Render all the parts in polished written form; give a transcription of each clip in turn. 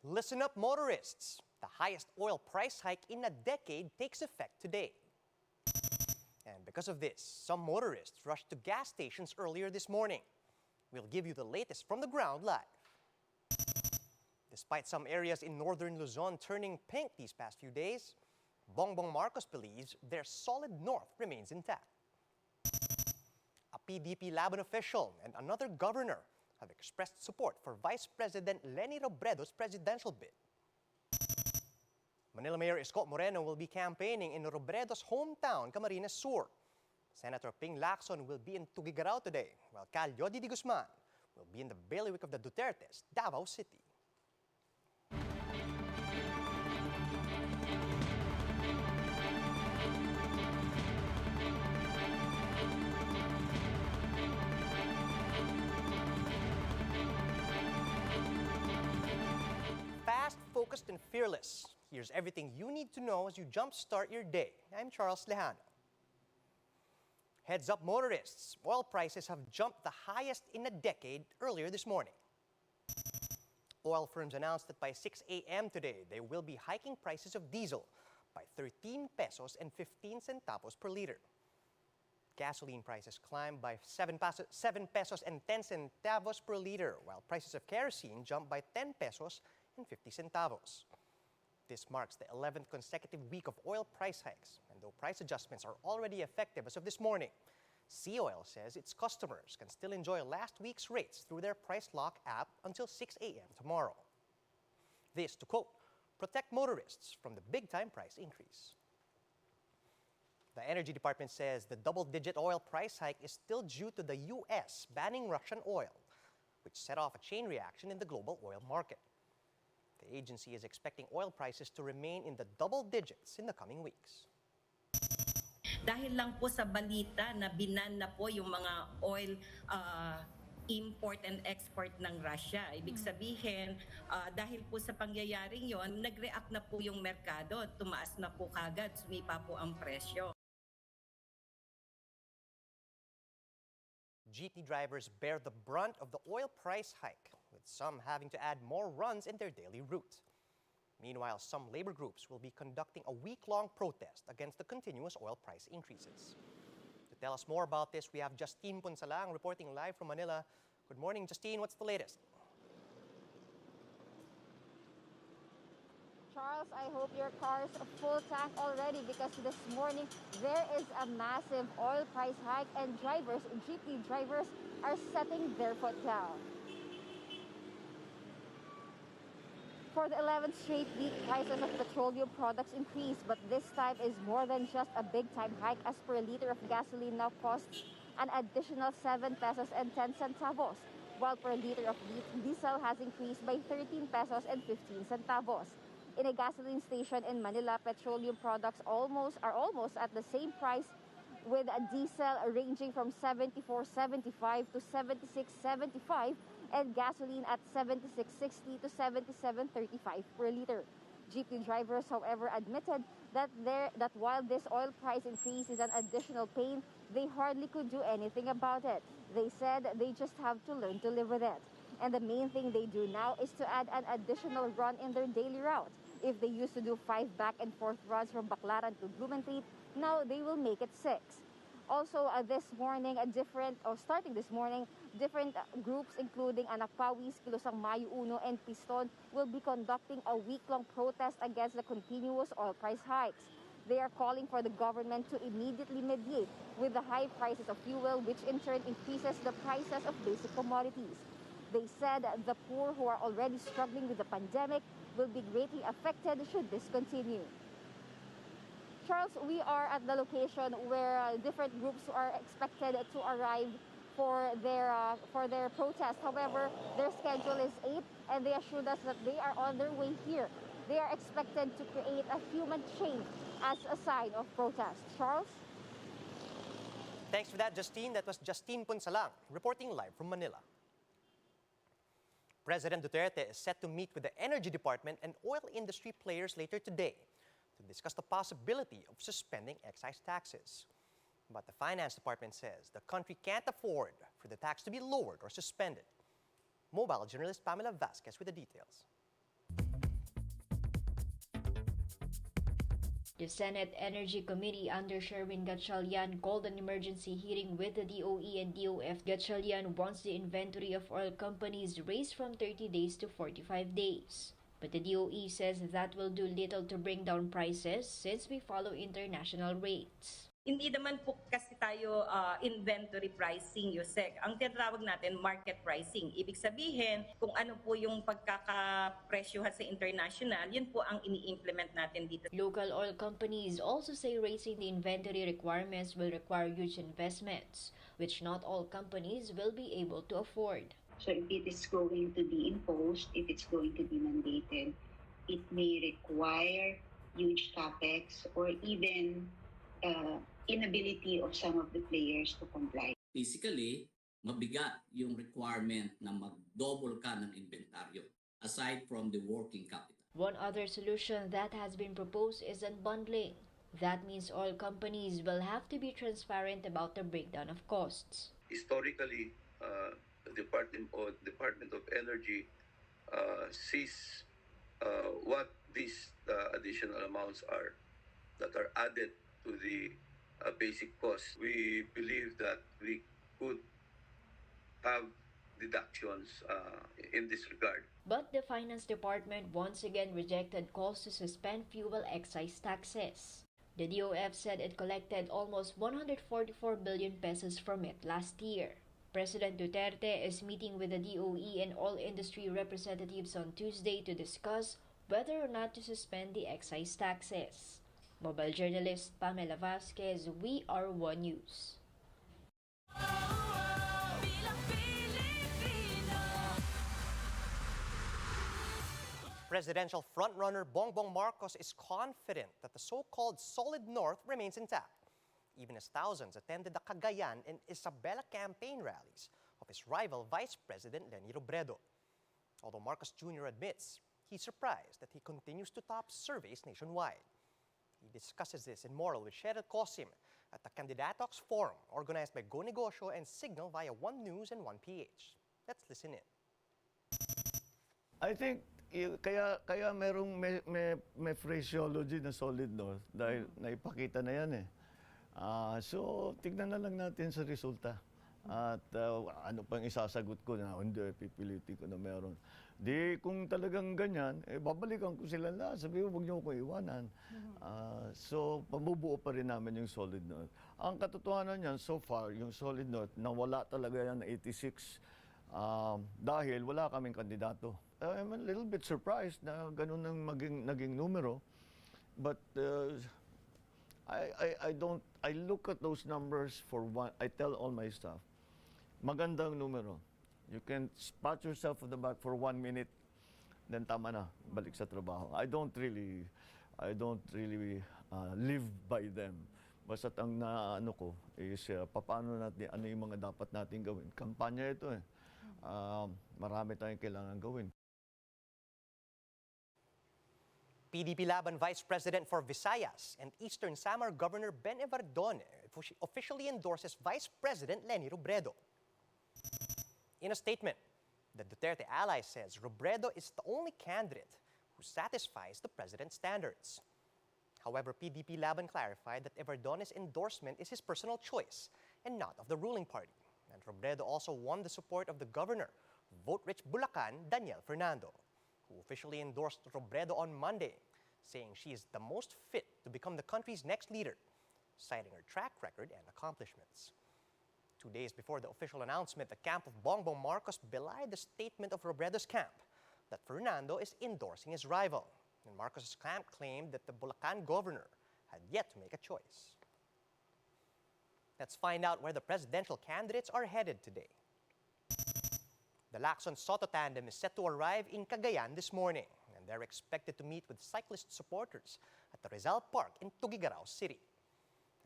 Listen up, motorists. The highest oil price hike in a decade takes effect today. And because of this, some motorists rushed to gas stations earlier this morning. We'll give you the latest from the ground live. Despite some areas in northern Luzon turning pink these past few days, Bongbong Marcos believes their solid north remains intact. A PDP Laban official and another governor have expressed support for Vice President Leni Robredo's presidential bid. Manila Mayor Isko Moreno will be campaigning in Robredo's hometown, Camarines Sur. Senator Ping Lacson will be in Tuguegarao today, while Cal Yodi Di Guzman will be in the bailiwick of the Dutertes, Davao City. Fast, focused, and fearless. Here's everything you need to know as you jumpstart your day. I'm Charles Lejano. Heads up, motorists. Oil prices have jumped the highest in a decade earlier this morning. Oil firms announced that by 6 a.m. today, they will be hiking prices of diesel by 13 pesos and 15 centavos per liter. Gasoline prices climbed by 7 pesos and 10 centavos per liter, while prices of kerosene jumped by 10 pesos and 50 centavos. This marks the 11th consecutive week of oil price hikes, and though price adjustments are already effective as of this morning, Sea Oil says its customers can still enjoy last week's rates through their Price Lock app until 6 a.m. tomorrow. This to, quote, protect motorists from the big-time price increase. The Energy Department says the double-digit oil price hike is still due to the U.S. banning Russian oil, which set off a chain reaction in the global oil market. The agency is expecting oil prices to remain in the double digits in the coming weeks. Dahil lang po sa balita na binan na po yung mga oil import and export ng Russia. Ibig sabihin, dahil po sa pangyayaring yon, nag-react na po yung merkado, tumaas na po kagad, sumipa po ang presyo. Jeepney drivers bear the brunt of the oil price hike, with some having to add more runs in their daily route. Meanwhile, some labor groups will be conducting a week-long protest against the continuous oil price increases. To tell us more about this, we have Justine Punsalang reporting live from Manila. Good morning, Justine. What's the latest? Charles, I hope your car's full tank already because this morning there is a massive oil price hike and jeepney drivers are setting their foot down. For the 11th straight week, prices of petroleum products increased, but this time is more than just a big-time hike as per liter of gasoline now costs an additional 7 pesos and 10 centavos, while per liter of diesel has increased by 13 pesos and 15 centavos. In a gasoline station in Manila, petroleum products are almost at the same price, with a diesel ranging from 74.75 to 76.75 and gasoline at 76.60 to 77.35 per liter. Jeepney drivers, however, admitted that while this oil price increase is an additional pain, they hardly could do anything about it. They said they just have to learn to live with it. And the main thing they do now is to add an additional run in their daily route. If they used to do 5 back and forth runs from Baclaran to Blumentritt, now they will make it 6. Also, starting this morning, different groups including Anak Pawis, Kilosang Mayo Uno, and Piston will be conducting a week-long protest against the continuous oil price hikes. They are calling for the government to immediately mediate with the high prices of fuel, which in turn increases the prices of basic commodities. They said the poor who are already struggling with the pandemic will be greatly affected should this continue. Charles, we are at the location where different groups are expected to arrive for their protest. However, their schedule is 8 and they assured us that they are on their way here. They are expected to create a human chain as a sign of protest. Charles? Thanks for that, Justine. That was Justine Punsalang reporting live from Manila. President Duterte is set to meet with the Energy Department and oil industry players later today to discuss the possibility of suspending excise taxes. But the Finance Department says the country can't afford for the tax to be lowered or suspended. Mobile journalist Pamela Vasquez with the details. The Senate Energy Committee under Sherwin Gatchalian called an emergency hearing with the DOE and DOF. Gatchalian wants the inventory of oil companies raised from 30 days to 45 days. But the DOE says that will do little to bring down prices since we follow international rates. Hindi naman po kasi tayo inventory pricing, Yusek. Ang tinatawag natin market pricing. Ibig sabihin, kung ano po yung pagkakapresyohan sa international, yun po ang ini-implement natin dito. Local oil companies also say raising the inventory requirements will require huge investments, which not all companies will be able to afford. So if it is going to be imposed, if it's going to be mandated, it may require huge capex or even inability of some of the players to comply. Basically, mabigat yung requirement na mag-double ka ng inventaryo aside from the working capital. One other solution that has been proposed is unbundling. That means oil companies will have to be transparent about the breakdown of costs. Historically, the Department of Energy sees what these additional amounts are that are added to the basic cost. We believe that we could have deductions in this regard. But the Finance Department once again rejected calls to suspend fuel excise taxes. The DOF said it collected almost 144 billion pesos from it last year. President Duterte is meeting with the DOE and all industry representatives on Tuesday to discuss whether or not to suspend the excise taxes. Mobile journalist Pamela Vasquez, We Are One News. Presidential frontrunner Bongbong Marcos is confident that the so-called Solid North remains intact, even as thousands attended the Cagayan and Isabela campaign rallies of his rival Vice President Leni Robredo. Although Marcos Jr. admits he's surprised that he continues to top surveys nationwide. He discusses this in Moral with Cheryl Cosim at the Candidatox Forum organized by Go Negosyo and Signal via One News and 1PH. Let's listen in. I think kaya merong may phraseology na Solid North dahil naipakita na yan eh. So tignan na lang natin sa resulta. At ano pang isasagot ko na hindi, pipilitin ko na meron. Di kung talagang ganyan, babalikan ko sila na. Sabi ko, huwag niyo ko iwanan. So pabubuo pa rin namin yung Solid North. Ang katotohanan niyan, so far, yung Solid North, nawala talaga yan 86 dahil wala kaming kandidato. I'm a little bit surprised na ganun ang naging numero. But I look at those numbers for one, I tell all my staff, magandang numero. You can pat yourself on the back for 1 minute, then tama na, balik sa trabaho. I don't really live by them. Basta't ang naano ko is paano natin, ano yung mga dapat natin gawin. Kampanya ito eh. Marami tayong kailangan gawin. PDP Laban Vice President for Visayas and Eastern Samar Governor Ben Evardone officially endorses Vice President Leni Robredo. In a statement, the Duterte ally says Robredo is the only candidate who satisfies the president's standards. However, PDP Laban clarified that Everdone's endorsement is his personal choice and not of the ruling party. And Robredo also won the support of the governor of vote-rich Bulacan, Daniel Fernando, who officially endorsed Robredo on Monday, saying she is the most fit to become the country's next leader, citing her track record and accomplishments. 2 days before the official announcement, the camp of Bongbong Marcos belied the statement of Robredo's camp that Fernando is endorsing his rival. And Marcos' camp claimed that the Bulacan governor had yet to make a choice. Let's find out where the presidential candidates are headed today. The Lacson Soto tandem is set to arrive in Cagayan this morning, and they're expected to meet with cyclist supporters at the Rizal Park in Tuguegarao City.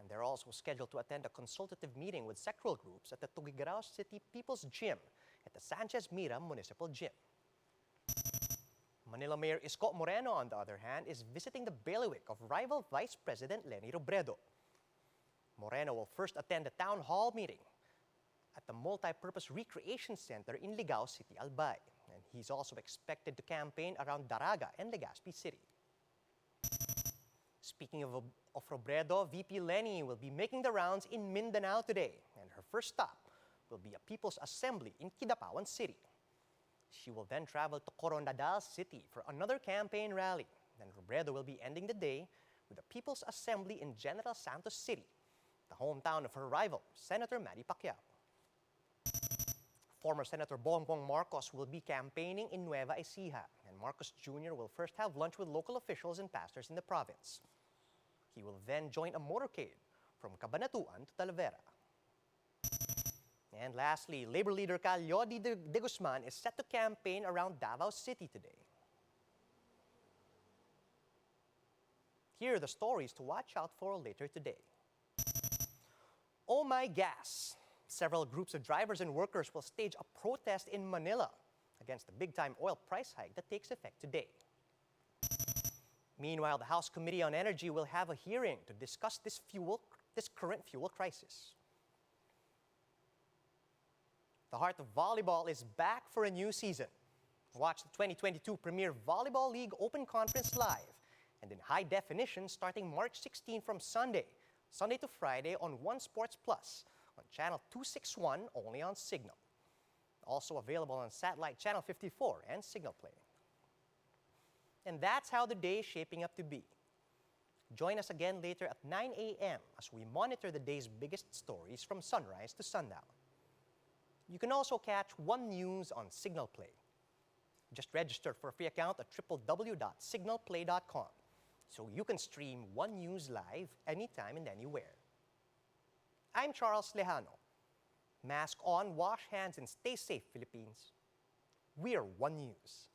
And they're also scheduled to attend a consultative meeting with sectoral groups at the Tuguegarao City People's Gym at the Sanchez Mira Municipal Gym. Manila Mayor Isko Moreno, on the other hand, is visiting the bailiwick of rival Vice President Leni Robredo. Moreno will first attend a town hall meeting at the Multi-Purpose Recreation Center in Ligao City, Albay. And he's also expected to campaign around Daraga and Legazpi City. Speaking of Robredo, VP Lenny will be making the rounds in Mindanao today, and her first stop will be a People's Assembly in Kidapawan City. She will then travel to Coronadal City for another campaign rally. Then Robredo will be ending the day with a People's Assembly in General Santos City, the hometown of her rival, Senator Manny Pacquiao. Former Senator Bongbong Marcos will be campaigning in Nueva Ecija, and Marcos Jr. will first have lunch with local officials and pastors in the province. He will then join a motorcade from Cabanatuan to Talavera. And lastly, Labor leader Calyodi de Guzman is set to campaign around Davao City today. Here are the stories to watch out for later today. Oh my gas! Several groups of drivers and workers will stage a protest in Manila against the big-time oil price hike that takes effect today. Meanwhile, the House Committee on Energy will have a hearing to discuss this current fuel crisis. The heart of volleyball is back for a new season. Watch the 2022 Premier Volleyball League Open Conference live and in high definition starting March 16 from Sunday to Friday on One Sports Plus on Channel 261 only on Signal. Also available on satellite Channel 54 and Signal Play. And that's how the day is shaping up to be. Join us again later at 9 a.m. as we monitor the day's biggest stories from sunrise to sundown. You can also catch One News on Signal Play. Just register for a free account at www.signalplay.com so you can stream One News live anytime and anywhere. I'm Charles Lejano. Mask on, wash hands, and stay safe, Philippines. We are One News.